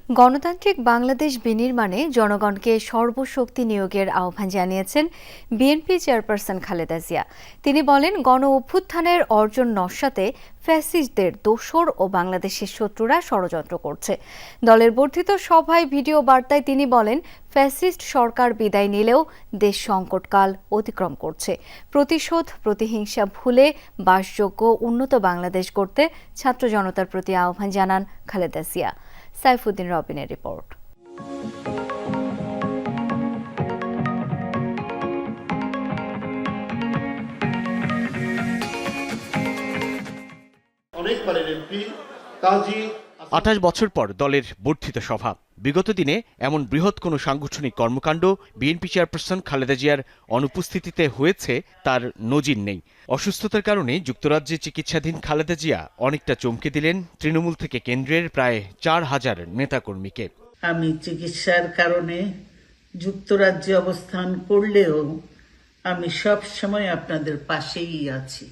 গণতান্ত্রিক বাংলাদেশ বিনির্মাণে জনগণকে সর্বশক্তি নিয়োগের আহ্বান জানিয়েছেন বিএনপি চেয়ারপারসন খালেদা জিয়া। তিনি বলেন, গণ অভ্যুত্থানের অর্জন নস্যাতে ফ্যাসিস্টদের দোসর ও বাংলাদেশের শত্রুরা ষড়যন্ত্র করছে। দলের বর্ধিত সভায় ভিডিও বার্তায় তিনি বলেন, ফ্যাসিস্ট সরকার বিদায় নিলেও দেশ সংকটকাল অতিক্রম করছে। প্রতিশোধ, প্রতিহিংসা ভুলে বাসযোগ্য উন্নত বাংলাদেশ গড়তে ছাত্র জনতার প্রতি আহ্বান জানান খালেদা জিয়া। সাইফুদ্দিন রবিনের রিপোর্ট। অনেকবারের এমপি কাজী ২৮ বছর পর দলের বর্ধিত সভা। বিগত দিনে এমন বৃহৎ কোনো সাংগঠনিক কর্মকাণ্ড বিএনপি চেয়ারপারসন খালেদা জিয়ার অনুপস্থিতিতে হয়েছে তার নজির নেই। অসুস্থতার কারণে যুক্তরাজ্যে চিকিৎসাধীন খালেদা জিয়া অনেকটা চমকে দিলেন তৃণমূল থেকে কেন্দ্রের প্রায় ৪,০০০ নেতাকর্মীকে। আমি চিকিৎসার কারণে যুক্তরাজ্যে অবস্থান করলেও আমি সব সময় আপনাদের পাশেই আছি।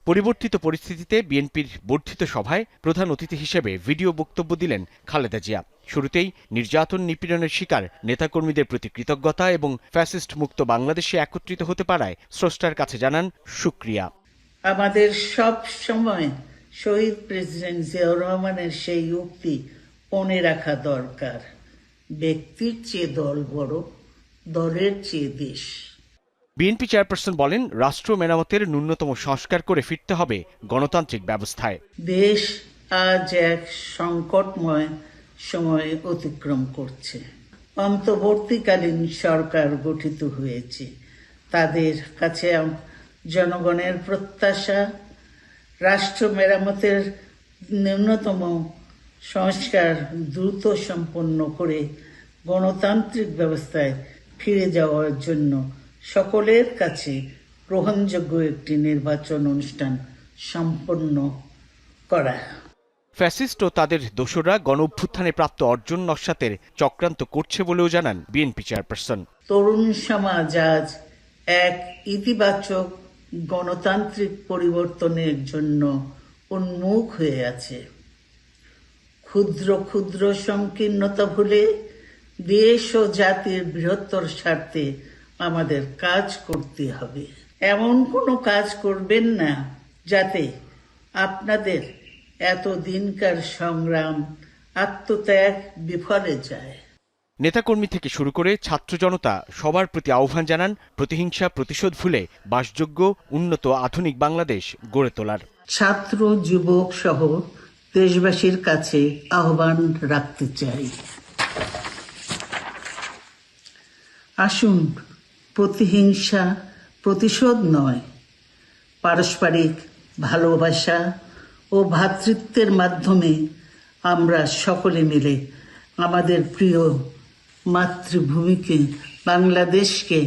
পরিবর্তিত পরিস্থিতিতে বিএনপির বর্ধিত সভায় প্রধান অতিথি হিসেবে ভিডিও বক্তব্য দিলেন খালেদা জিয়া। শুরুতেই নির্যাতন নিপীড়নের শিকার নেতাকর্মীদের প্রতি কৃতজ্ঞতা এবং ফ্যাসিস্ট মুক্ত বাংলাদেশে একত্রিত হতে পারায় স্রষ্টার কাছে জানান শুকরিয়া। আমাদের সব সময় শহীদ প্রেসিডেন্ট জিয়াউর রহমানের সেই উক্তি মনে রাখা দরকার, ব্যক্তির চেয়ে দল বড়, দলের চেয়ে দেশ। বিএনপি চেয়ারপারসন বলেন, রাষ্ট্র মেরামতের ন্যূনতম সংস্কার করে ফিরতে হবে গণতান্ত্রিক ব্যবস্থায়। দেশ আজ এক সংকটময় সময় অতিক্রম করছে। অন্তর্বর্তীকালীন সরকার গঠিত হয়েছে। তাদের কাছে জনগণের প্রত্যাশা, রাষ্ট্র মেরামতের ন্যূনতম সংস্কার দ্রুত সম্পন্ন করে গণতান্ত্রিক ব্যবস্থায় ফিরে যাওয়ার জন্য সকলের কাছে গ্রহণযোগ্য একটি নির্বাচন অনুষ্ঠান সম্পন্ন করা। ফ্যাসিস্ট ও তাদের দোসররা গণ অভ্যুত্থানে প্রাপ্ত অর্জন নস্যাতের চক্রান্ত করছে বলেও জানান বিএনপি চেয়ারপারসন। তরুণ সমাজ আজ এক ইতিবাচক গণতান্ত্রিক পরিবর্তনের জন্য উন্মুখ হয়ে আছে। ক্ষুদ্র ক্ষুদ্র সংকীর্ণতা ভুলে দেশ ও জাতির বৃহত্তর স্বার্থে আমাদের কাজ করতে হবে। এমন কোনো কাজ করবেন না যাতে আপনাদের এতদিনকার সংগ্রাম, আত্মত্যাগ বিফলে যায়। নেতাকর্মী থেকে শুরু করে ছাত্র জনতা সবার প্রতি আহ্বান জানান প্রতিহিংসা, প্রতিশোধ ভুলে বাসযোগ্য উন্নত আধুনিক বাংলাদেশ গড়ে তোলার। ছাত্র, যুবক সহ দেশবাসীর কাছে আহ্বান রাখতে চাই, আসুন প্রতিহিংসা, প্রতিশোধ নয়, পারস্পরিক ভালোবাসা ও ভ্রাতৃত্বের মাধ্যমে আমরা সকলে মিলে আমাদের প্রিয় মাতৃভূমিকে, বাংলাদেশকে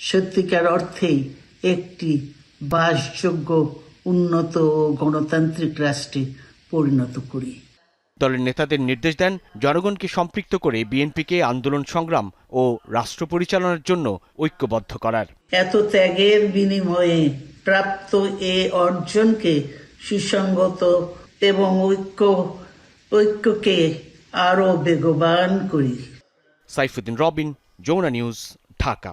সত্যিকার অর্থেই একটি বাসযোগ্য উন্নত ও গণতান্ত্রিক রাষ্ট্রে পরিণত করি। দলের নেতাদের নির্দেশ দেন জনগণকে সম্পৃক্ত করে বিএনপিকে আন্দোলন সংগ্রাম ও রাষ্ট্র পরিচালনার জন্য ঐক্যবদ্ধ করার। এত ত্যাগের বিনিময়ে প্রাপ্ত এ অর্জনকে সুসংগত এবং ঐক্যকে আরো বেগবান করি। সাইফুদ্দিন রবিন, যমুনা নিউজ, ঢাকা।